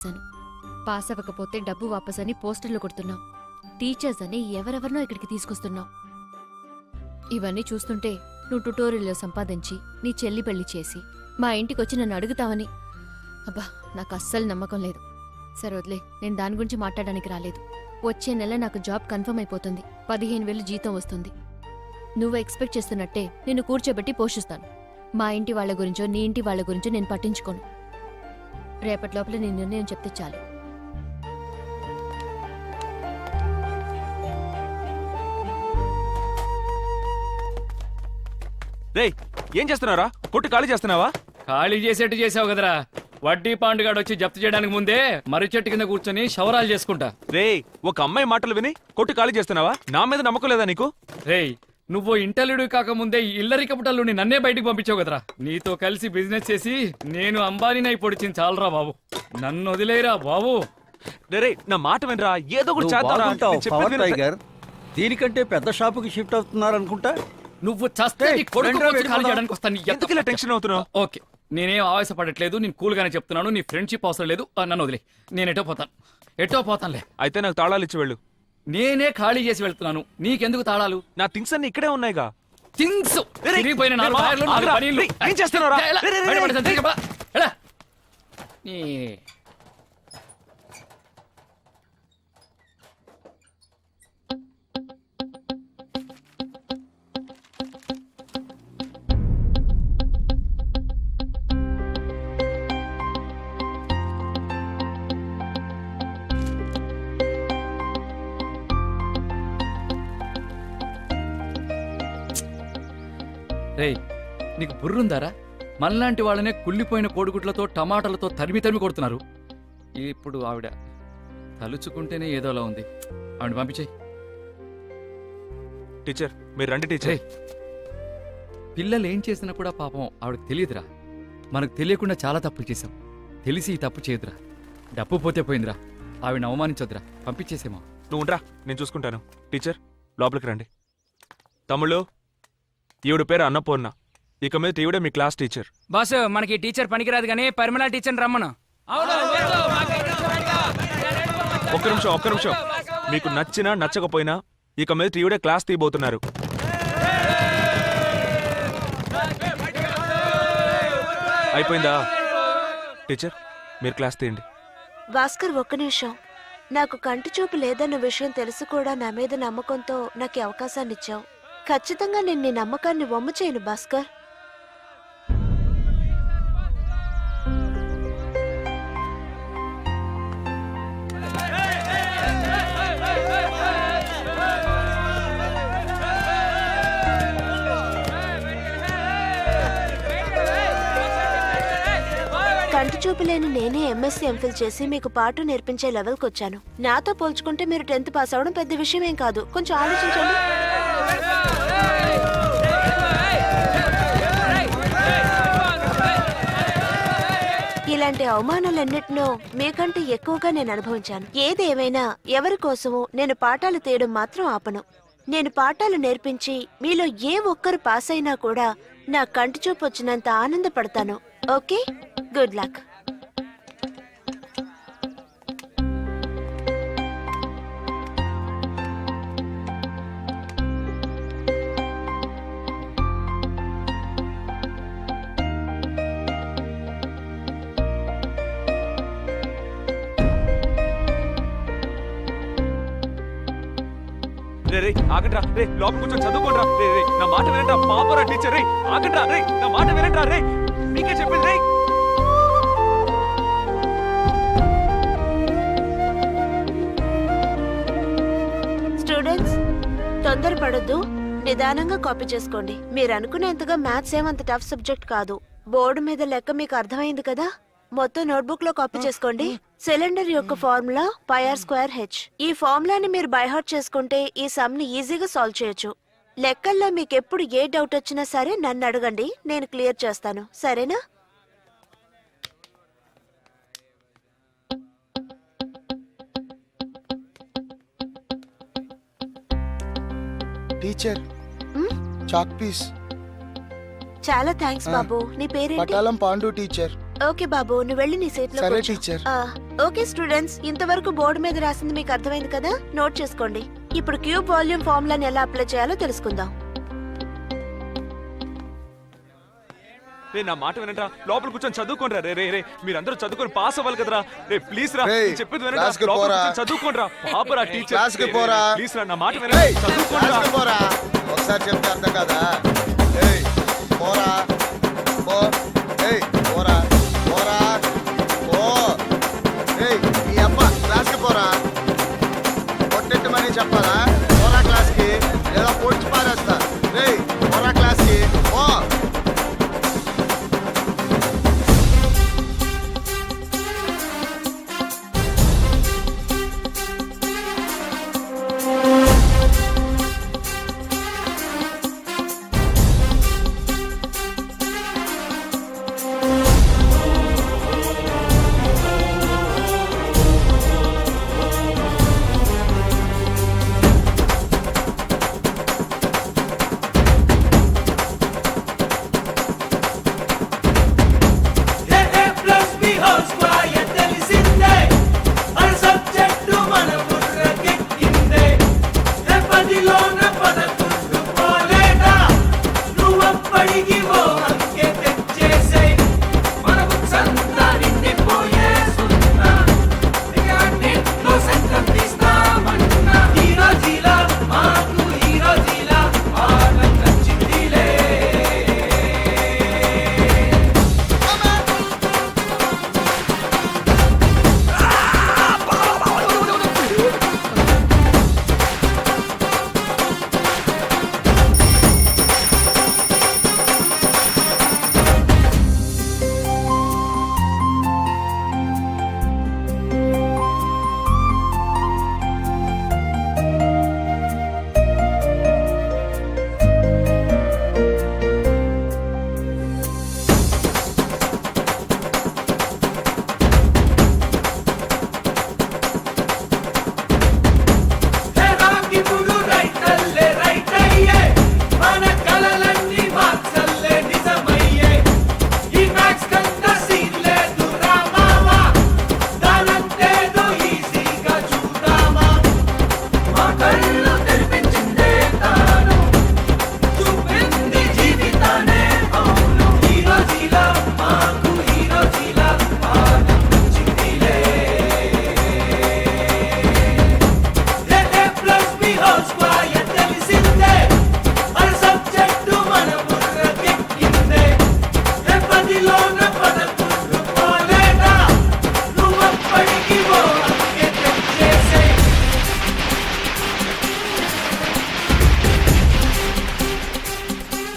Pass అవ్వకపోతే డబ్బు వాపసని పోస్టర్లు కొడుతున్నాం. టీచర్స్ అని ఎవరెవరినో ఇక్కడికి తీసుకొస్తున్నాం. ఇవన్నీ చూస్తుంటే నువ్వు ట్యుటోరియల్లో సంపాదించి నీ చెల్లి పెళ్లి చేసి మా ఇంటికొచ్చి నన్ను అడుగుతావని అబ్బా నాకు అస్సలు నమ్మకం లేదు. సరే వదిలే, నేను దాని గురించి మాట్లాడడానికి రాలేదు. వచ్చే నెల నాకు జాబ్ కన్ఫర్మ్ అయిపోతుంది. 15,000 జీతం వస్తుంది. నువ్వు ఎక్స్పెక్ట్ చేస్తున్నట్టే నిన్ను కూర్చోబెట్టి పోషిస్తాను. మా ఇంటి వాళ్ళ గురించో నీ ఇంటి వాళ్ళ గురించో నేను పట్టించుకోను. రేపటి లోపల నీ నిర్ణయం చెప్తే చాలు. రేయ్, ఏం చేస్తున్నారా? కొట్టు ఖాళీ చేస్తున్నావా? ఖాళీ చేసేట్టు చేసావు కదరా. వడ్డీ పాండుగాడు వచ్చి జప్తు చేయడానికి ముందే మర్రి చెట్టు కింద కూర్చొని శవరాలు చేసుకుంటా. రేయ్, ఒక అమ్మాయి మాటలు విని కొట్టు ఖాళీ చేస్తున్నావా? నా మీద నమ్మకం లేదా నీకు? రేయ్, నువ్వు ఇంటర్వ్యూ కాకముందే ఇల్లరికపుటల్లుని నన్నే బయటికి పంపించావు కదరా. నీతో కలిసి బిజినెస్ చేసి నేను అంబానీనై పొడిచింది చాలరా బాబు. నన్ను వదిలేరా బాబు. రే, నా మాట వినరా. ఏదో ఒకటి చేద్దాంరా. నేను చెప్పేది పవర్ విను. టైగర్ దీనికంటే పెద్ద షాపుకి షిఫ్ట్ అవుతున్నారనుకుంటా. నువ్వు చస్తే నీ కొడుకు వచ్చి ఖాళీ చేయడానికి వస్తాను. ఎందుకు ఇలా టెన్షన్ అవుతున్నావు? ఓకే, నేనేం ఆవేశపడట్లేదు. నేను కూల్ గానే చెప్తున్నాను. నీ ఫ్రెండ్షిప్ అవసరం లేదు. నన్ను వదిలే, నేను ఎటో పోతానులే. అయితే నాకు తాళాలు ఇచ్చి వెళ్ళు. నేనే ఖాళీ చేసి వెళ్తున్నాను. నీకెందుకు తాళాలు? నా థింగ్స్ అన్ని ఇక్కడే ఉన్నాయిగా. థింగ్స్ తిరిగిపోయిన నాలుగు రే, టైర్లు, నాలుగు ఆగ్రా. పనీళ్ళు. రే, ఏం చేస్తున్నావురా? ఎలా? రే, రే, రే, బయట పడేసాను, రే. తిరిగి ఎలా? నీ- రేయ్, నీకు బుర్రుందారా? మనలాంటి వాళ్ళనే కుళ్ళిపోయిన కోడిగుడ్లతో టమాటాలతో తరిమి కొడుతున్నారు. ఇప్పుడు ఆవిడ తలుచుకుంటేనే ఏదోలా ఉంది. ఆవిడ పంపించేయి. టీచర్, మీరు రండి టీచర్. రేయ్, పిల్లలు ఏం చేసినా కూడా పాపం ఆవిడకి తెలియదురా. మనకు తెలియకుండా చాలా తప్పులు చేశాం. తెలిసి ఈ తప్పు చేయదురా. డబ్బు పోతే పోయిందిరా. ఆవిడ అవమానించొద్దురా. పంపించేసేమా. నువ్వు ఉండరా, నేను చూసుకుంటాను. టీచర్, లోపలికి రండి. తమ్ముళ్ళు, ఈవిడ పేరు అన్నపూర్ణ. ఇక మీద ఈవిడే మీ క్లాస్ టీచర్. బాస్, మనకి టీచర్ పనికిరాదు కానీ పరిమళ టీచర్ రమ్మను. ఒక్క నిమిషం. మీకు నచ్చినా నచ్చకపోయినా ఇక మీద ఈవిడే క్లాస్ తీయబోతున్నారు. అయిపోయిందా? టీచర్, మీరు క్లాస్ తీయండి. భాస్కర్, ఒక్క నిమిషం. నాకు కంటి చూపు లేదన్న విషయం తెలుసు కూడా నా మీద నమ్మకంతో నాకు ఈ అవకాశాన్ని ఇచ్చావు. ఖచ్చితంగా నేను నీ నమ్మకాన్ని వమ్ము చేయను భాస్కర్. కంటి చూపు లేని నేనే ఎంఎస్సీ ఎంఫిల్ చేసి మీకు పాటు నేర్పించే లెవెల్కి వచ్చాను. నాతో పోల్చుకుంటే మీరు 10th పాస్ అవడం పెద్ద విషయం ఏం కాదు. కొంచెం ఆలోచించండి. ఇలాంటి అవమానాలన్నిటినో మీకంటే ఎక్కువగా నేను అనుభవించాను. ఏదేమైనా ఎవరి కోసమో నేను పాఠాలు తీయడం మాత్రం ఆపను. నేను పాఠాలు నేర్పించి మీలో ఏ ఒక్కరు పాస్ అయినా కూడా నా కంటి చూపు వచ్చినంత ఆనందపడతాను. Okay, good luck. రే, ఆగండ్రా. రే, లోపల కూర్చొని చదువుకోండిరా. రే, నా మాట వినండి. పాపరా టీచర్. రే, ఆగండ్రా. రే, నా మాట వినండి. రే, మీకే చెప్పింది. రే, స్టూడెంట్స్, తొందరపడొద్దు. నిదానంగా కాపీ చేసుకోండి. మీరు అనుకునేంతగా మ్యాథ్స్ ఏమంత టఫ్ సబ్జెక్ట్ కాదు. బోర్డు మీద లెక్క మీకు అర్థమైంది కదా. మొత్తం నోట్బుక్ లో కాపీ చేసుకోండి. సిలిండర్ యొక్క ఫార్ములా πr²h. ఈ ఫార్ములాని మీరు బైహార్ట్ చేసుకుంటే ఈ సమ్ ని ఈజీగా సాల్వ్ చేయొచ్చు. లెక్కల్లో మీకు ఎప్పుడు ఏ డౌట్ వచ్చినా సరే నన్ను అడగండి, నేను క్లియర్ చేస్తాను. సరేనా? Teacher, chalk piece. చాలా థ్యాంక్స్ బాబు. నీ పేరేంటి? పటాలం పాండు టీచర్. ఓకే బాబు, నువ్వు వెళ్ళి నీ సీట్ లో సరే కూర్చో. టీచర్. ఓకే స్టూడెంట్స్, ఇంతవరకు బోర్డు మీద రాసింది మీకు అర్థమైంది కదా? నోట్ చేసుకోండి. ఇప్పుడు క్యూబ్ వాల్యూమ్ ఫార్ములాని ఎలా అప్లై చేయాలో తెలుసుకుందాం. రే నా మాట వినండి, లోపల కూర్చొని చదువుకోండి రా. రే రే రే మీరందరూ చదువుకొని పాస్ అవ్వాలి కదరా. రే ప్లీజ్ రా, రేయ్, నేను చెప్పేది వినండి. క్లాస్కి లోపల పోరా. కూర్చొని చదువుకోండి రా. పాపరా టీచర్. క్లాస్కి పోరా. ప్లీజ్ రా, నా మాట వినండి. ఏయ్, చదువుకోండి రా. క్లాస్కి పోరా. ఒకసారి చెప్తే అర్థం కదా. ఏయ్, పోరా. పో. ఏయ్, పోరా. పోరా. పో. ఏయ్, ఈ అబ్బా క్లాస్కి పోరా. కొట్టెట్టు మరీ చెప్పాలా? పోరా క్లాస్కి, లేదా పొడిచి పారేస్తా. ఏయ్, పోరా క్లాస్కి. పో.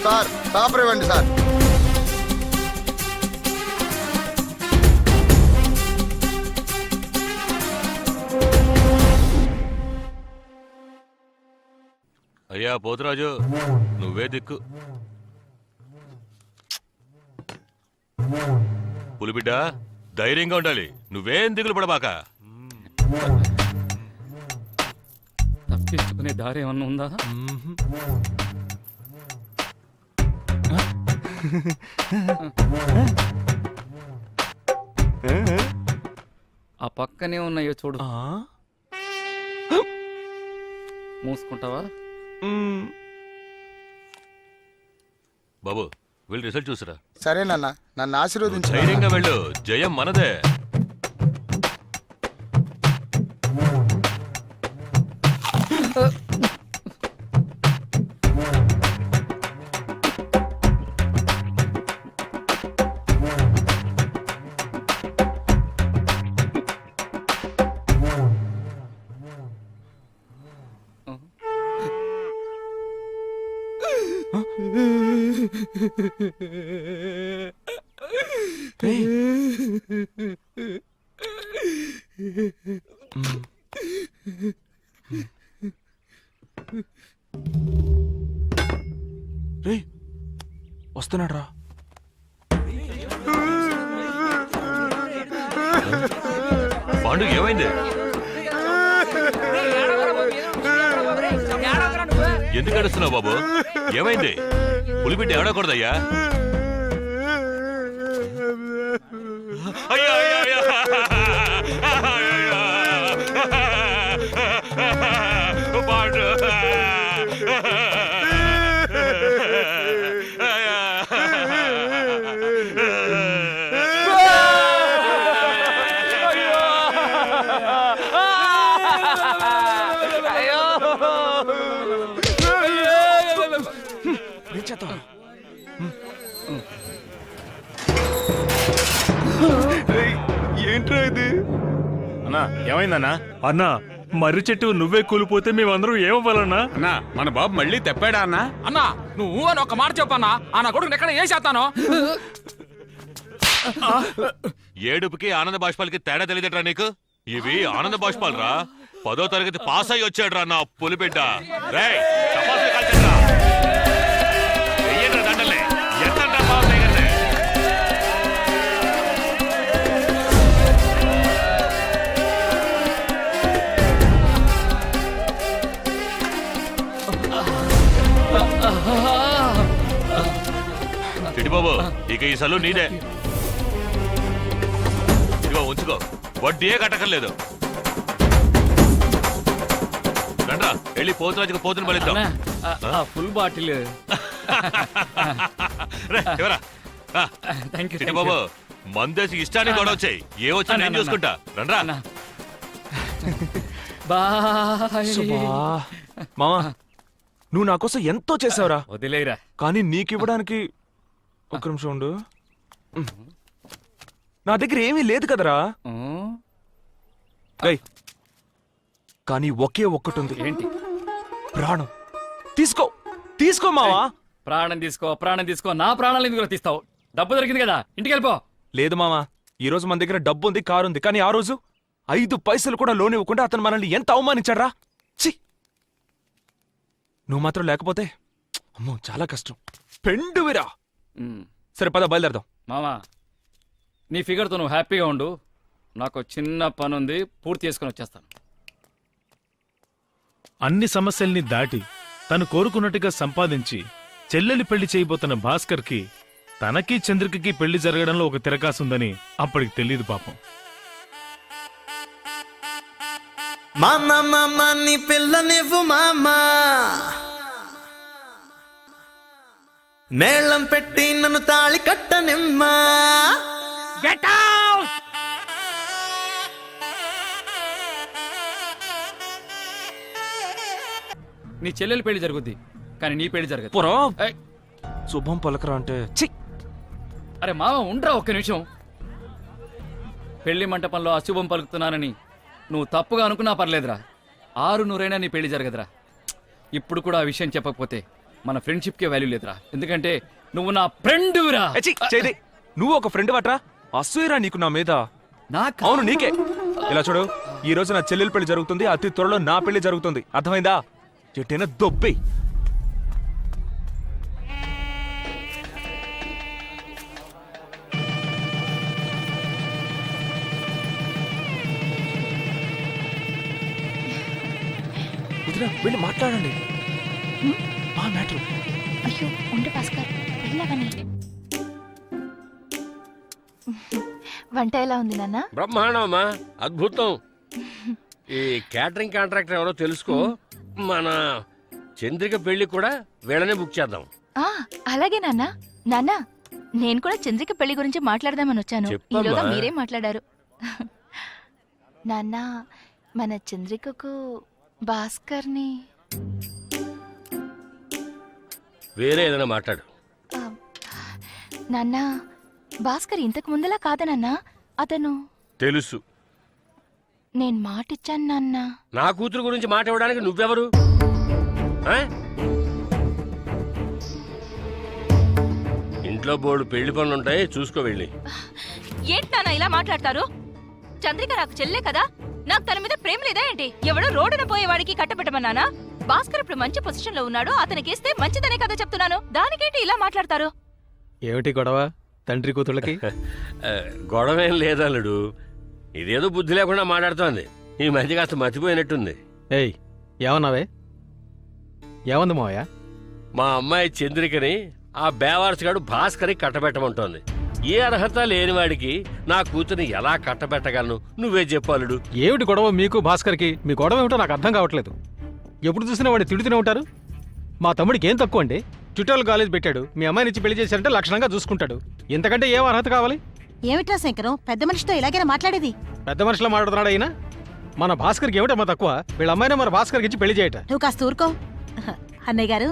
సార్ పేపర్ ఇవ్వండి సార్. అయ్యా పోతురాజు, నువ్వే దిక్కు. పులిబిడ్డ ధైర్యంగా ఉండాలి, నువ్వేం దిగులు పడబాక. తప్పించుకునే దారి ఏమన్నా ఉందా? ఆ పక్కనే ఉన్నాయో చూడు. మూసుకుంటావా? బాబు వెళ్ళి రిజల్ట్ చూసిరా. సరేనన్నా, నన్ను ఆశీర్వదించు. ధైర్యంగా వెళ్ళు, జయం మనదే. రే వస్తున్నాడు రా. పాండు ఏమైంది? ఎందుకు అడుస్తున్నావు బాబు? ఏమైంది? పులిబిడ్డ ఏడకూడదయ్యా. అయ్యో అయ్యో అయ్యో పాండు ఏంట్రా ఇది? అన్నా ఏమైందన్నా? అన్నా మర్రి చెట్టు నువ్వే కూలిపోతే మేమందరం ఏమవ్వాలన్నా? అన్నా మన బాబు మళ్ళీ తెప్పాడా అన్నా? అన్నా నువ్వు అని ఒక మాట చెప్పన్నా ఆ నా కొడుకు ఎక్కడ ఏం చేస్తాను. ఏడుపుకి ఆనంద బాష్పాలకి తేడా తెలియదట్రా నీకు? ఇవి ఆనంద బాష్పాలరా. 10వ తరగతి పాస్ అయ్యి వచ్చాడురా నా పులిబిడ్డ. రేయ్ చపాతీలు కాల్చండ్రా. వెయ్యండ్రా దండలే. ఎంతండ్రా పాస్ అయ్యారు? బాబు ఇక ఈ సలు నీదే. ఇదిగో ఉంచుకో, వడ్డీయే కట్టకర్లేదు. రండ్రా వెళ్ళి పోతురాజుకు పోతుని బలిద్దాం. Full bottle. ఎవరా థ్యాంక్ చిట్టి బాబు మందేసి ఇష్టాన్ని గొడవ వచ్చాయి. ఏ వచ్చి నేను చూసుకుంటా. రండ్రా. మామా నువ్వు నా కోసం ఎంతో చేసావురా. వదిలేరా. కానీ నీకివ్వడానికి ఒక్క నిమిషం ఉండు. నా దగ్గర ఏమీ లేదు కదరా. ఏయ్, కానీ ఒకే ఒక్కటుంది. ఏంటి? ప్రాణం. తీసుకో తీసుకో మావా. ప్రాణం తీసుకో, ప్రాణం తీసుకో. నా ప్రాణాలు ఎందుకు తీస్తావు? డబ్బు దొరికింది కదా, ఇంటికి వెళ్ళిపో. లేదు మామా, ఈ రోజు మన దగ్గర డబ్బు ఉంది, కారు ఉంది. కానీ ఆ రోజు 5 పైసలు కూడా లోన్ ఇవ్వకుండా అతను మనల్ని ఎంత అవమానించాడ్రా. ఛీ, నువ్వు మాత్రం లేకపోతే అమ్మో చాలా కష్టం. పెండువిరా. సరే పద బయలుదేరదాం. మామా నీ ఫిగర్తో నువ్వు హ్యాపీగా ఉండు. నాకు చిన్న పని ఉంది, పూర్తి చేసుకుని వచ్చేస్తాను. అన్ని సమస్యల్ని దాటి తను కోరుకున్నట్టుగా సంపాదించి చెల్లెలి పెళ్లి చేయబోతున్న భాస్కర్కి తనకి చంద్రికకి పెళ్లి జరగడంలో ఒక తిరకాసుందని అప్పటికి తెలియదు పాపం. నీ పిల్లనివ్వు మామా, మేళం పెట్టి నన్ను తాళి కట్టనిమ్మా. నీ చెల్లెలి పెళ్లి జరుగుద్ది, కానీ నీ పెళ్లి జరగదు. పోరా. ఏయ్, శుభం పలకరా అంటే ఛీ. అరే మామ ఉండరా ఒక్క నిమిషం. పెళ్లి మంటపంలో అశుభం పలుకుతున్నానని నువ్వు తప్పుగా అనుకున్నా పర్లేదురా. 600 నీ పెళ్లి జరగదురా. ఇప్పుడు కూడా ఆ విషయం చెప్పకపోతే మన ఫ్రెండ్షిప్కే వాల్యూ లేదురా. ఎందుకంటే నువ్వు నా ఫ్రెండ్రా. ఏ ఛీ, చేది. నువ్వు ఒక ఫ్రెండ్ వట్రా. అసూయరా నీకు నా మీద. అవును నీకే. ఇలా చూడు, ఈ రోజు నా చెల్లెలి పెళ్లి జరుగుతుంది, అతి త్వరలో నా పెళ్లి జరుగుతుంది. అర్థమైందా? చెట్టైనా దొబ్బే. వెళ్ళి మాట్లాడండి. మా మ్యాటర్. అయ్యో ఉండు భాస్కర్, వెళ్ళవని. వంట ఎలా ఉంది నాన్న? బ్రహ్మాండమ్మా, అద్భుతం. ఈ క్యాటరింగ్ కాంట్రాక్టర్ ఎవరో తెలుసుకో. మన చంద్రిక పెళ్లి కూడా వీళ్ళనే బుక్ చేద్దాం. అలాగే నాన్న. నాన్న నేను కూడా చంద్రిక పెళ్లి గురించి మాట్లాడదామని వచ్చాను. చెప్పమ్మా. ఈలోగా మీరే మాట్లాడారు. నాన్న మన చంద్రికకు భాస్కర్ని వేరే ఏదైనా మాట్లాడు. నాన్న భాస్కర్ ఇంతకు ముందులా కాదా నాన్న? అతను తెలుసు. నేను మాటిచ్చాను నాన్న. నా కూతురు గురించి మాట ఇవ్వడానికి నువ్వెవరు? ఆ? ఇంట్లో బోర్డు పెళ్లి పనులుంటాయి, చూసుకో వెళ్ళి. ఏంటి నాన్న ఇలా మాట్లాడతారు? చంద్రిక నాకు చెల్లే కదా. నాకు తన మీద ప్రేమ లేదా ఏంటి? ఎవడో రోడ్డున పోయేవాడికి కట్టబెట్టమన్నానా? భాస్కర్ ఇప్పుడు మంచి పొజిషన్ లో ఉన్నాడు, అతనికిస్తే మంచిదనే కదా చెప్తున్నాను. దానికేంటి ఇలా మాట్లాడతారు? ఏమిటి గొడవ తండ్రి కూతుళ్ళకి? గొడవేం లేదల్లుడు, ఇదేదో బుద్ధి లేకుండా మాట్లాడుతోంది. ఈ మధ్య కాస్త మర్చిపోయినట్టుంది. ఏయ్ ఏమన్నావే? ఏమంది మావయ్య? మా అమ్మాయి చంద్రికని ఆ బేవారసుగాడు భాస్కర్కి కట్టబెట్టమంటోంది. ఏ అర్హత లేనివాడికి నా కూతుర్ని ఎలా కట్టబెట్టగలను? నువ్వే చెప్పాలుడు. ఏమిటి గొడవ మీకు భాస్కర్కి? మీ గొడవ ఏమిటో నాకు అర్థం కావట్లేదు. ఎప్పుడు చూసినా వాడిని తిడుతూనే ఉంటారు. మా తమ్ముడికి ఏం తక్కువ అండి? ట్యూటోరియల్ కాలేజ్ పెట్టాడు, మీ అమ్మాయిని ఇచ్చి పెళ్లి చేశారంటే లక్షణంగా చూసుకుంటాడు. ఇంతకంటే ఏం అర్హత కావాలి? ఏమిట్రా శంకరం, పెద్ద మనిషితో ఇలాగైనా మాట్లాడేది? పెద్ద మనుషులా మాట్లాడుతున్నాడు అయినా. మన భాస్కర్కి ఏమిటమ్మా తక్కువ? వీళ్ళ అమ్మాయినే మన భాస్కర్కి ఇచ్చి పెళ్లి చేయట. నువ్వు కాస్త ఊరుకో. అన్నయ్య గారు,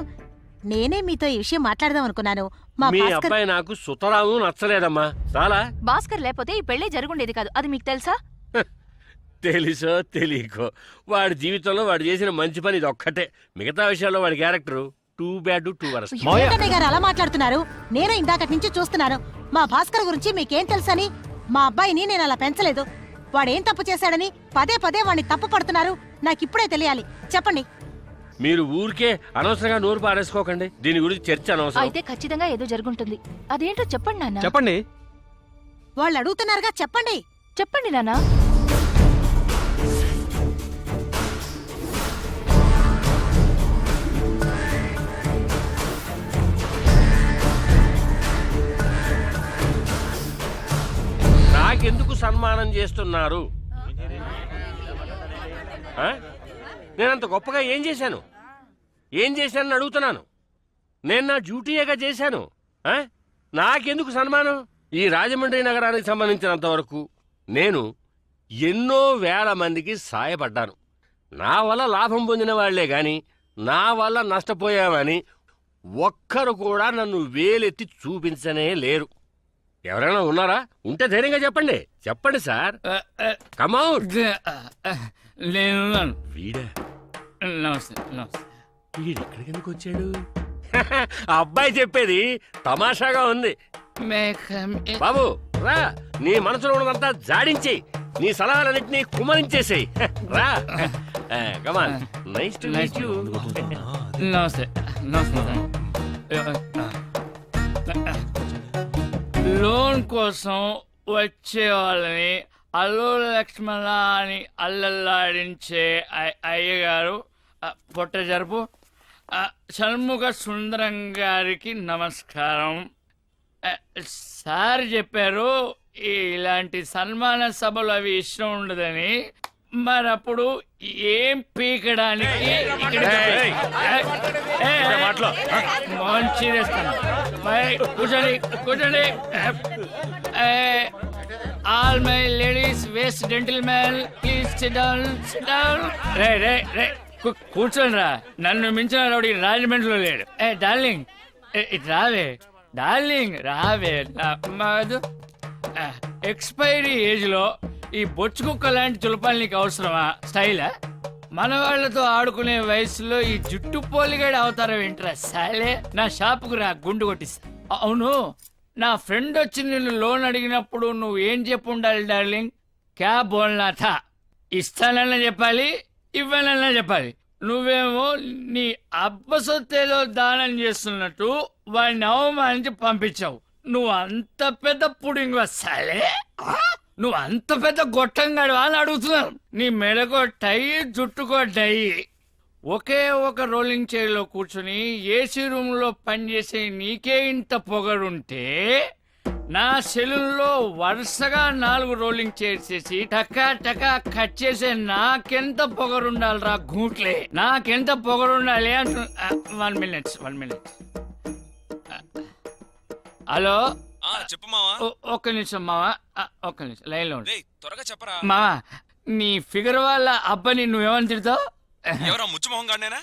నేనే మీతో ఈ విషయం మాట్లాడదాం అనుకున్నాను. మా మీ భాస్కర్ అబ్బాయి నాకు సుతరాము నచ్చలేదమ్మా. చాలా భాస్కర్ లేకపోతే ఈ పెళ్లి జరుగుండేది కాదు, అది మీకు తెలుసా? తెలుసో తెలియకో వాడి జీవితంలో వాడు చేసిన మంచి పని ఇది ఒక్కటే. మిగతా విషయాల్లో వాడి character too bad too worst. ఏంటన్నయ్య గారు అలా మాట్లాడుతున్నారు? నేను ఇందాకటి నుంచి చూస్తున్నాను. మా భాస్కర్ గురించి మీకేం తెలుసని? మా అబ్బాయిని నేను అలా పెంచలేదు. వాడేం తప్పు చేశాడని పదే పదే వాడిని తప్పు పడుతున్నారు. నాకిప్పుడే తెలియాలి, చెప్పండి. మీరు ఊరికే అనవసరంగా నోరు పారేసుకోకండి. దీని గురించి చర్చ అనవసరం. అయితే ఖచ్చితంగా ఏదో జరుగుంటుంది. అదేంటో చెప్పండి నాన్న. చెప్పండి. వాళ్ళు అడుగుతున్నారుగా, చెప్పండి. చెప్పండి నాన్న. నాకెందుకు సన్మానం చేస్తున్నారు? ఆ? నేనంత గొప్పగా ఏం చేశాను? ఏం చేశానని అడుగుతున్నాను. నేను నా డ్యూటీయేగా చేశాను. ఆ? నాకెందుకు సన్మానం? ఈ రాజమండ్రి నగరానికి సంబంధించినంత వరకు నేను ఎన్నో వేల మందికి సాయపడ్డాను. నా వల్ల లాభం పొందిన వాళ్లే గాని నా వల్ల నష్టపోయామని ఒక్కరు కూడా నన్ను వేలెత్తి చూపించనే లేరు. ఎవరైనా ఉన్నారా? ఉంటే ధైర్యంగా చెప్పండి. చెప్పండి సార్. కమౌట్. నేను వీడా? నమస్తే నమస్తే. వీడెక్కడికి ఎందుకు వచ్చాడు? ఆ అబ్బాయి చెప్పేది తమాషాగా ఉంది. బాబు రా, నీ మనసులో ఉన్నదంతా జాడించి నీ సలహాలన్నింటినీ కుమరించేసేయి. రా, come on. Nice to meet you. నమస్తే నమస్తే. లోన్ కోసం వచ్చే వాళ్ళని అల్లు లక్ష్మణ అని అల్లల్లాడించే అయ్యగారు పొట్ట జరుపు షణ్ముఖ సుందరం గారికి నమస్కారం. సార్ చెప్పారు ఇలాంటి సన్మాన సభలు అవి ఇష్టం ఉండదని. మరప్పుడు ఏం పీకడానికి మంచిదేస్తాను. కూర్చోండి కూర్చోండి. All my ladies waste gentleman please sit down sit down. రే రే రే కూర్చోండి రా. నన్ను మించిన రౌడీ రాజమండ్రిలో లేడు. డార్లింగ్ ఇట్ రావే. డార్లింగ్ రావే. మధు ఎక్స్పైరీ ఏజ్ లో ఈ బొచ్చు కుక్క లాంటి చులపాలు నీకు అవసరమా? స్టైలా? మన వాళ్లతో ఆడుకునే వయసులో ఈ జుట్టు పోలిగాడి అవతారం ఏంట్రా సాలే? నా షాపుకు రా, గుండు కొట్టిస్తా. అవును, నా ఫ్రెండ్ వచ్చి నిన్ను లోన్ అడిగినప్పుడు నువ్వు ఏం చెప్పు ఉండాలి డార్లింగ్? క్యా బోల్నా థా? ఇస్తానన్నా చెప్పాలి, ఇవ్వాలన్నా చెప్పాలి. నువ్వేమో నీ అబ్బసొత్తేదో దానం చేస్తున్నట్టు వాడిని అవమానించి పంపించావు. నువ్వు అంత పెద్ద పుడింగ్ వస్తాలే? నువ్వు అంత పెద్ద గొట్టంగాడు అని అడుగుతున్నాను. నీ మెడకో టై, జుట్టుకో డై. ఒకే ఒక రోలింగ్ చైర్లో కూర్చుని ఏసీ రూమ్ లో పనిచేసే నీకే ఇంత పొగరుంటే నా సెలూన్లో వరుసగా 4 రోలింగ్ చైర్స్ చేసి టకా టకా కట్ చేసే నాకెంత పొగరుండాలిరా గూట్లే? నాకెంత పొగరుండాలి అంటు. 1 minute. హలో, చెప్పు మావా. ఒక్క నిమిషం మావా, ఒక్క నిమిషం లైన్ లో త్వరగా చెప్పరా మావా. నీ ఫిగర్ వాళ్ళ అబ్బాని నువ్వేమని తిడతావు? ఎవరా ముచ్చుమొహం గానేనా?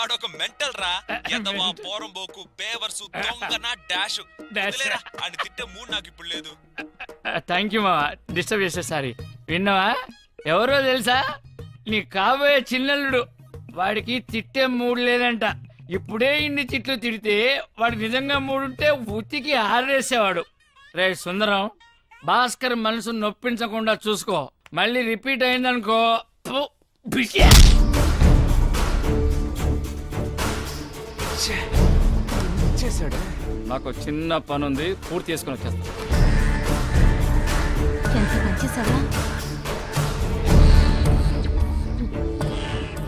ఆడొక మెంటల్ రా. ఎదవా, పోరంబోకు, బేవర్సు, దొంగన, డాష్. అని తిట్టే మూడు నాకు ఇప్పుడు లేదు. థ్యాంక్ యూ మావా, డిస్టర్బ్ చేసే. సారీ. విన్నావా? ఎవరో తెలుసా? నీ కాబోయే చిన్నల్లుడు. వాడికి తిట్టే మూడు లేదంట. ఇప్పుడే ఇన్ని తిట్లు తిడితే వాడు నిజంగా మూడుంటే ఉతికి ఆరేసేవాడు. రే సుందరం, భాస్కర్ మనసు నొప్పించకుండా చూసుకో. మళ్ళీ రిపీట్ అయిందనుకో. నాకు చిన్న పని ఉంది, పూర్తి చేసుకుని వచ్చేస్తా.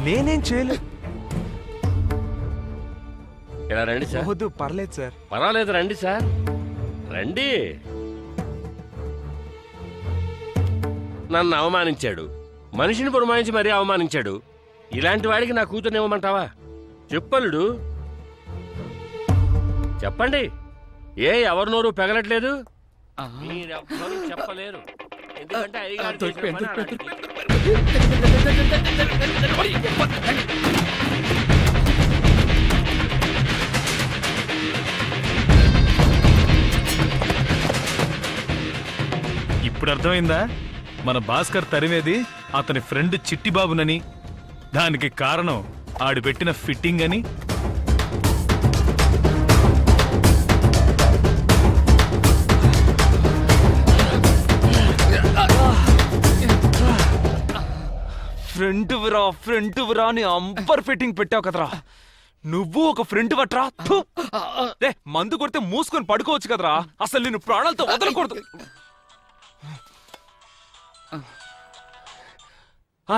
నేనేం చేయలేదు. ఇలా రండి సార్. వద్దు, పర్లేదు సార్. పర్వాలేదు రండి సార్. రండి. నన్ను అవమానించాడు, మనిషిని పురమాయించి మరీ అవమానించాడు. ఇలాంటి వాడికి నా కూతుర్ని ఇవ్వమంటావా? చెప్పలుడు, చెప్పండి. ఎవరి నోరు పెగలట్లేదు? మీరెవ్వరూ చెప్పలేరు, ఎందుకంటే అయ్యగారు చేసిన పని అలాంటిది. ఇప్పుడు అర్థమైందా? మన భాస్కర్ తరిమేది అతని ఫ్రెండ్ చిట్టిబాబునని, దానికి కారణం ఆడు పెట్టిన ఫిట్టింగ్ అని. ఫ్రెండ్ విరా అని అంబర్ ఫిట్టింగ్ పెట్టావు కదరా. నువ్వు ఒక ఫ్రెండ్ వట్రా. మందు కొడితే మూసుకొని పడుకోవచ్చు కదరా. అసలు నేను ప్రాణాలతో వదలకూడదు.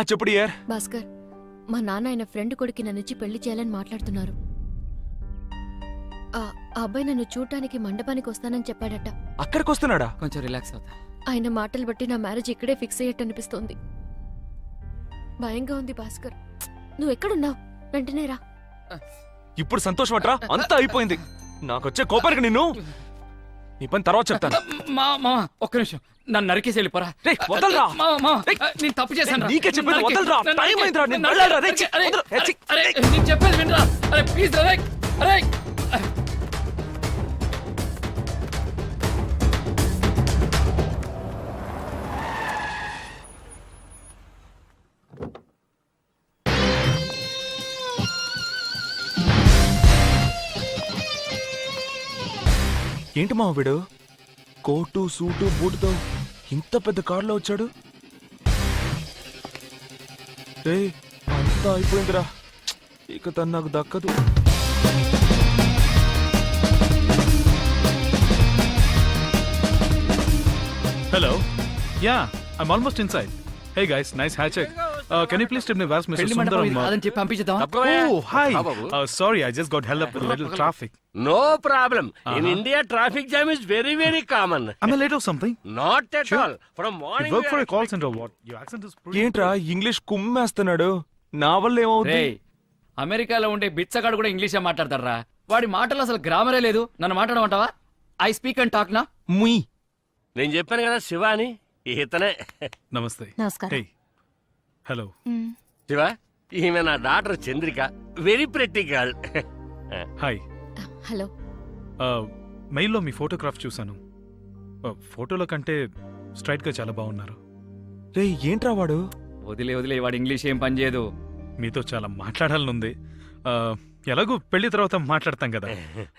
చెప్పుడు యార్. భాస్కర్, మా నాన్న ఆయన ఫ్రెండ్ కొడుకి నన్నిచ్చి పెళ్లి చేయాలని మాట్లాడుతున్నారు. ఆ అబ్బాయి నన్ను చూడటానికి మండపానికి వస్తానని చెప్పాడట. అక్కడికి వస్తున్నాడా? కొంచెం రిలాక్స్ అవుతా. ఆయన మాటలు బట్టి నా మ్యారేజ్ ఇక్కడే ఫిక్స్ అయ్యట్టు అనిపిస్తోంది. భయంగా ఉంది భాస్కర్. నువ్వు ఎక్కడున్నావు? వెంటనే రా. ఇప్పుడు సంతోషం అట్రా, అంతా అయిపోయింది. నాకొచ్చే కోపానికి నిన్ను నీ పని తర్వాత చెప్తాను. ఒక్క నిమిషం, నన్ను నరికేసి వెళ్ళిపోరా. వదలరా. నేను తప్పు చేశాను. నీకే చెప్పేది వదలరా. టైం అయిందిరా, నేను వెళ్ళాలిరా. నేను చెప్పేది వినరా. అరే ప్లీజ్ రా. అరే ఏంటి మా వీడు కోటు సూటు బూటుతో ఇంత పెద్ద కారులో వచ్చాడు? అంతా అయిపోయిందిరా, ఇక తను నాకు దక్కదు. Hello, yeah, I'm almost inside. Hey guys, nice hair check. Can you please tell me where's Mr. పెళ్లి Sundaram? మండపం అదని చెప్పి పంపించేద్దాం. Oh, hi. Sorry, I just got held up with a little traffic. No problem. In India, traffic jam is very, very common. Am I late or something? Not at Sure. all. From You morning. work for a call center or what? Your accent is pretty... ఏంట్రా English కుమ్మేస్తున్నాడు? నా వల్ల ఏమవుతుంది? రేయ్, అమెరికాలో ఉండే బిచ్చగాడు కూడా ఇంగ్లీషే మాట్లాడతారా? వాడి మాటలు అసలు గ్రామరే లేదు. నన్ను మాట్లాడమంటావా? ఐ స్పీక్ అండ్ టాక్ నా. ముయ్. నేను చెప్పాను కదా శివ అని, ఇతనే. Namaste. నమస్కారం. Hey. Hello. శివ, ఈమె నా daughter Chandrika, very pretty girl. Hi. Hello. మెయిల్లో మీ ఫోటోగ్రాఫ్ చూశాను. ఫోటోలో కంటే స్ట్రైట్ గా చాలా బాగున్నారు. రే ఏంట్రా వాడు? వదిలే వాడి ఇంగ్లీష్ ఏం పని చేయదు. మీతో చాలా మాట్లాడాలనుంది. ఎలాగో పెళ్లి తర్వాత మాట్లాడతాం కదా.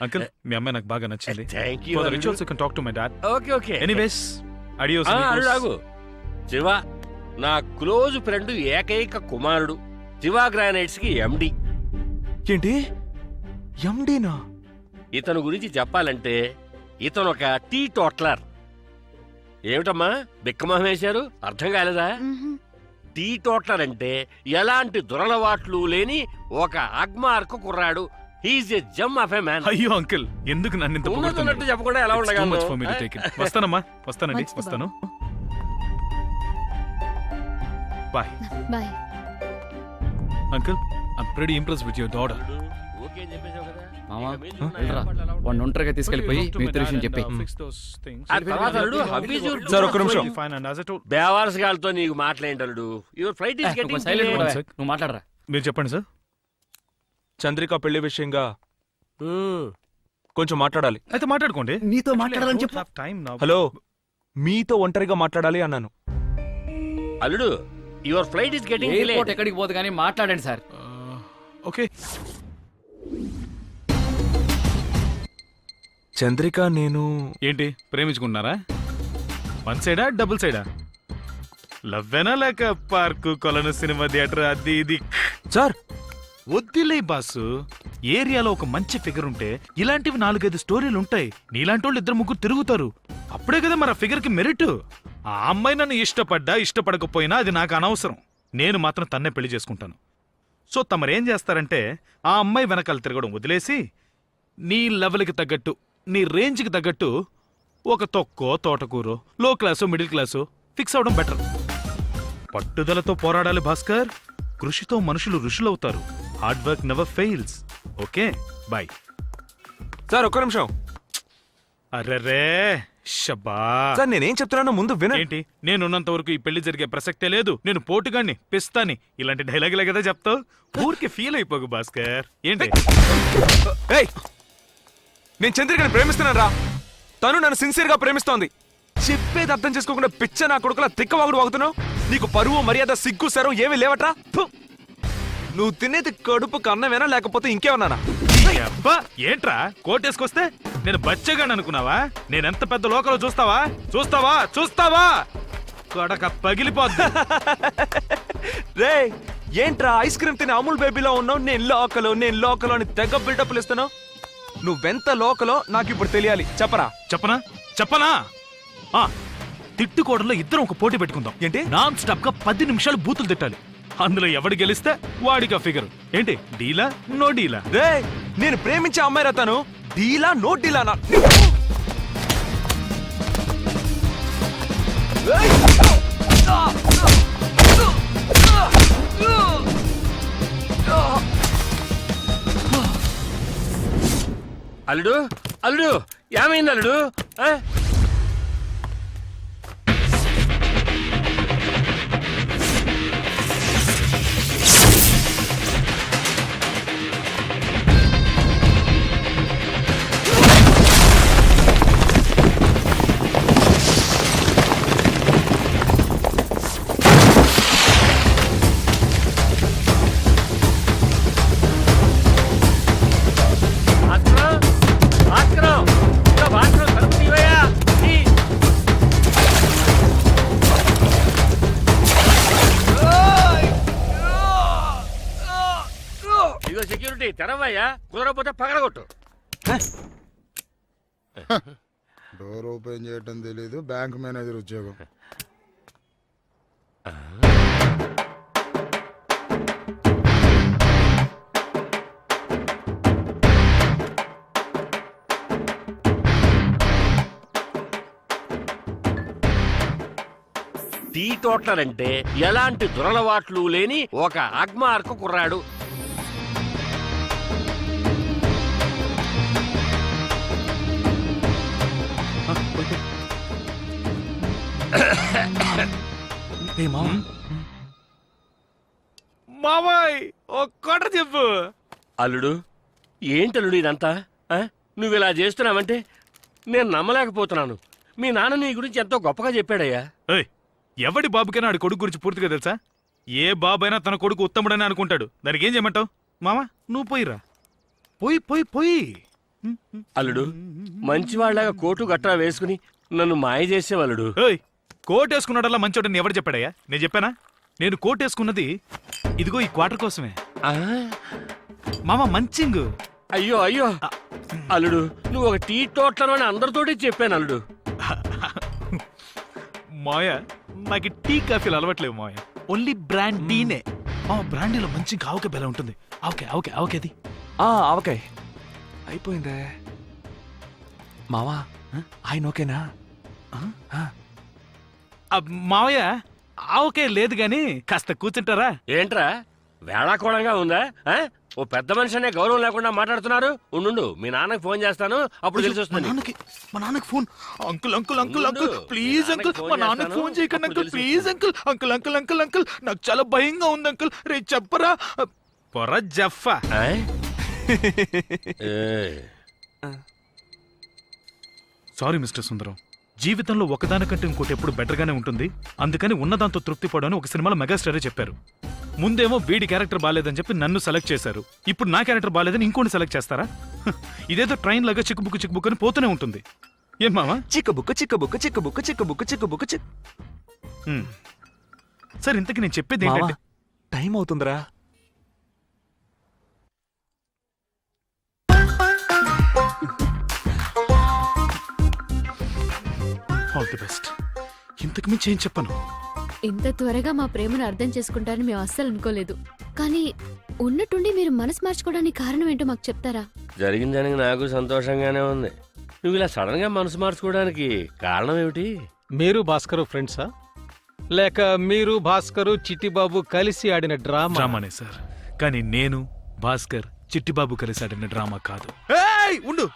అంకుల్, మీ అమ్మాయి నాకు బాగా నచ్చింది. Thank you. For the rituals, you can talk to my dad. Okay okay. Anyways, adios. amigos. అడుగు. శివ నా క్లోజ్ ఫ్రెండ్, ఏకైక కుమారుడు, శివ గ్రానైట్స్ కి ఎండి. ఏంటి ఎండీనా? ఇతను గురించి చెప్పాలంటే ఇతను ఒక టీ టోట్లర్. ఏమిటమ్మా బిక్కమొహం వేశారు? అర్థం కాలేదా? టీ టోట్లర్ అంటే ఎలాంటి దురలవాట్లు లేని ఒక అగ్మార్కు కుర్రాడు. He's a gem of a man. అయ్యో అంకుల్, ఎందుకు నన్ను ఇంత ఉన్నట్టు చెప్పకుండా ఎలా ఉండగా? వస్తానమ్మా, వస్తానండి, మంచిది వస్తాను. Bye. Bye. Uncle, I'm pretty impressed with your daughter. Okay అని చెప్పేశావు కదా. మామా, ఇక మిగిలిన వెళ్ళరా. ఏర్పాట్లు ఎలా ఉంటాయి? వాడిని ఒంటరిగా తీసుకెళ్ళిపోయి మిగతా విషయం చెప్పి. ఆ తర్వాత అల్లుడు, how is your- సార్ ఒక్క నిమిషం. బేవారస్ గారితో నీకు మాట్లాడేంటల్లుడు. Your flight is getting silent delayed. కూడా నువ్వు మాట్లాడరా. మీరు చెప్పండి సార్. చంద్రిక పెళ్లి విషయంగా కొంచెం మాట్లాడాలి. అయితే మాట్లాడుకోండి. నీతో మాట్లాడాలని చెప్పు. హలో, మీతో ఒంటరిగా మాట్లాడాలి అన్నాను. అల్లుడు, your flight is getting airport delayed. ఎక్కడికి పోదు కానీ మాట్లాడండి సార్. ఓకే. చంద్రిక నేను ఏంటి ప్రేమించుకున్నారా? వన్ సైడా డబుల్ సైడా? లవ్వేనా లేక పార్కు కొలను సినిమా థియేటర్ అది ఇది? సార్ వద్దులే బాసు. ఏరియాలో ఒక మంచి ఫిగర్ ఉంటే ఇలాంటివి 4-5 స్టోరీలు ఉంటాయి. నీలాంటి వాళ్ళు 2-3 తిరుగుతారు. అప్పుడే కదా మరి ఆ ఫిగర్ కి మెరిట్. ఆ అమ్మాయి నన్ను ఇష్టపడ్డా ఇష్టపడకపోయినా అది నాకు అనవసరం. నేను మాత్రం తన్నే పెళ్లి చేసుకుంటాను. సో తమరేం చేస్తారంటే ఆ అమ్మాయి వెనకాల తిరగడం వదిలేసి నీ లెవెల్కి తగ్గట్టు, నీ రేంజ్కి తగ్గట్టు ఒక తొక్కో తోటకూరో లో క్లాసో మిడిల్ క్లాసో ఫిక్స్ అవడం బెటర్. పట్టుదలతో పోరాడాలి భాస్కర్. కృషితో మనుషులు ఋషులవుతారు. Hard work never fails. Okay boy. Sir ఒక్క నిమిషం. అర్రరే షబ్బా. సార్ నేనేం చెప్తున్నానో ముందు వినండి. ఏంటి, నేనున్నంత వరకు ఈ పెళ్లి జరిగే ప్రసక్తే లేదు. నేను పోటుగాన్ని పిస్తాని ఇలాంటి డైలాగులే కదా చెప్తావు. ఊరికి ఫీల్ అయిపోకు భాస్కర్. ఏంటి ఏయ్, నేను చంద్రికని ప్రేమిస్తున్నాను రా. తను నన్ను సిన్సియర్ గా ప్రేమిస్తోంది. చెప్పేది అర్థం చేసుకోకుండా పిచ్చ నా కొడుకులా తిక్కవాగుడు వాగుతున్నావు. నీకు పరువు మర్యాద సిగ్గు సరం ఏమీ లేవట్రా. ఫు! నువ్వు తినేది కడుపు కన్నమేనా లేకపోతే ఇంకేమన్నానా? అబ్బా ఏంట్రా కోటేసుకొస్తే నేను బచ్చగాని అనుకున్నావా? నేనెంత పెద్ద లోకలో చూస్తావా చూస్తావా చూస్తావా కొడక పగిలిపోద్ది. రే ఏంట్రా ఐస్ క్రీమ్ తినే అమూల్ బేబీలో ఉన్నావు. నేను లోకలో అని తెగ బిల్డప్లు ఇస్తున్నావు. నువ్వెంత లోకలో నాకు ఇప్పుడు తెలియాలి. చెప్పరా? చెప్పనా? తిట్టుకోవడంలో ఇద్దరం ఒక పోటీ పెట్టుకుందాం. ఏంటి? నాన్ స్టాప్ గా 10 నిమిషాలు బూతులు తిట్టాలి. అందులో ఎవడు గెలిస్తే వాడికి ఫిగర్. ఏంటి, డీలా నో డీలా? రే నేను ప్రేమించే అమ్మాయి రతాను. డీలా నో డీలానా? అల్లుడు అల్లుడు ఏమైంది అల్లుడు? సెక్యూరిటీ తెరవయ్యా, కుదరకపోతే పగలగొట్టు. డోర్ ఓపెన్ చేయటం తెలీదు, బ్యాంక్ మేనేజర్ ఉద్యోగం. టీ తోటలంటే ఎలాంటి దురలవాట్లు లేని ఒక అగ్మార్కు కుర్రాడు. మావాయ్ ఒక్కట చెప్పు. అల్లుడు ఏంటల్లుడు ఇదంతా? నువ్వు ఇలా చేస్తున్నావంటే నేను నమ్మలేకపోతున్నాను. మీ నాన్న నీ గురించి ఎంతో గొప్పగా చెప్పాడయ్యా. ఎవడి బాబుకైనా ఆడి కొడుకు గురించి పూర్తిగా తెలుసా? ఏ బాబైనా తన కొడుకు ఉత్తముడని అనుకుంటాడు. దానికి ఏం చేయమంటావు? మామా నువ్వు పోయిరా, పోయి పోయి పోయి. అల్లుడు మంచివాళ్లాగా కోటు గట్రా వేసుకుని నన్ను మాయ చేసేవాళ్ళుడు. కోటేసుకున్నాడల్లా మంచోడని ఎవరు చెప్పాడయ్యా? నేను చెప్పానా? నేను కోటేసుకున్నది ఇదిగో ఈ క్వార్టర్ కోసమే మామ. మంచింగ్. అయ్యో అయ్యో అల్లుడు, నువ్వు ఒక టీ తోటలోనే అందరితోటి చెప్పాను అల్లుడు. మాయ నాకు టీ కాఫీలు అలవట్లేవు మాయ. ఓన్లీ బ్రాండీనే. మా బ్రాండీలో మంచి ఆవకాయ బెల ఉంటుంది. ఆవకాయ ఆవకాయ ఆవకాయది. ఆవకాయ అయిపోయిందే మావా. ఆయన ఓకేనా? మావయ్య ఆవకాయ లేదు గాని కాస్త కూర్చుంటారా? ఏంట్రా వేళాకోళంగా ఉందా? ఓ పెద్ద మనిషి అనే గౌరవం లేకుండా మాట్లాడుతున్నారు. ఉండు, మీ నాన్నకి ఫోన్ చేస్తాను, అప్పుడు తెలిసి వస్తుంది. మా నాన్నకి phone. Uncle uncle uncle uncle please uncle, మా నాన్నకి ఫోన్ చేయకండి uncle please uncle. Uncle uncle uncle uncle నాకు చాలా భయంగా ఉంది అంకుల్. రే చెప్పరా పొర జఫా. సారీ మిస్టర్ సుందరం. జీవితంలో ఒకదానికంటే ఇంకోటి ఎప్పుడు బెటర్గానే ఉంటుంది. అందుకని ఉన్నదాంతో తృప్తి పడని ఒక సినిమాలో మెగాస్టారే చెప్పారు. ముందేమో వీడి క్యారెక్టర్ బాలేదని చెప్పి నన్ను సెలెక్ట్ చేశారు. ఇప్పుడు నా క్యారెక్టర్ బాలేదని ఇంకోటి సెలెక్ట్ చేస్తారా? ఇదేదో ట్రైన్ లాగా చిక్కుబుక్కు చిక్కుబుక్ అని పోతూనే ఉంటుంది. ఏం మామా? చిక్కుబుక్కు చిక్కుబుక్కు చిక్కుబుక్కు చిక్కుబుక్కు చిక్కుబుక్కు చిక్. సార్ ఇంతకీ నేను చెప్పేది ఏంటంటే టైం అవుతుందిరా. All the best. ఇంతకు మించి ఏం చెప్పను. ఇంత త్వరగా మా ప్రేమను అర్థం చేసుకుంటారని మేము అస్సలు అనుకోలేదు. కానీ ఉన్నట్టుండి మీరు మనసు మార్చుకోవడానికి కారణం ఏంటో మాకు చెప్తారా? జరిగిందని నాకు సంతోషంగానే ఉంది. నువ్వు ఇలా సడన్ గా మనసు మార్చుకోవడానికి కారణం ఏమిటి? మీరు భాస్కరు ఫ్రెండ్సా లేక మీరు భాస్కరు చిట్టిబాబు కలిసి ఆడిన డ్రామా? డ్రామానే సార్, కానీ నేను భాస్కర్ చిట్టిబాబు కలిసి ఆడిన డ్రామా కాదు. ఏయ్, ఉండు.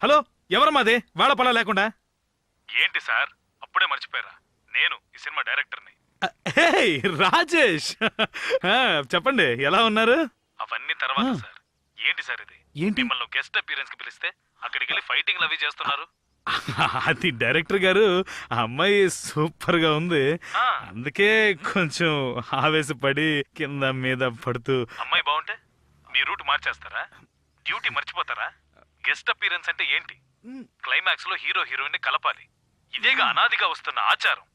హలో, ఎవరమ్మాదే వాడపలా లేకుండా? ఏంటి సార్, అప్పుడే మర్చిపోయారా? నేను ఈ సినిమా డైరెక్టర్ని. రాజేష్. చెప్పండి, ఎలా ఉన్నారు? అవన్నీ తర్వాత సార్. ఏంటి సార్ ఇది? ఏంటి మిమ్మల్ని గెస్ట్ అపీరెన్స్ కి పిలిస్తే అక్కడికి వెళ్ళి ఫైటింగ్ అవి చేస్తున్నారు? అది డైరెక్టర్ గారు, ఆ అమ్మాయి సూపర్ గా ఉంది, అందుకే కొంచెం ఆవేశపడి కింద మీద పడుతూ. అమ్మాయి బాగుంటే మీ రూట్ మార్చేస్తారా? డ్యూటీ మర్చిపోతారా? గెస్ట్ అపీరెన్స్ అంటే ఏంటి? క్లైమాక్స్ లో హీరో హీరోయిన్ కలపాలి. ఇదేగా అనాదిగా వస్తున్న ఆచారం.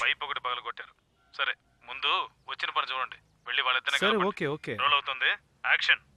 పైప్ ఒకటి పగల కొట్టారు. సరే, ముందు వచ్చిన పని చూడండి. వెళ్ళి వాళ్ళిద్దరిని రోల్ అవుతుంది. యాక్షన్.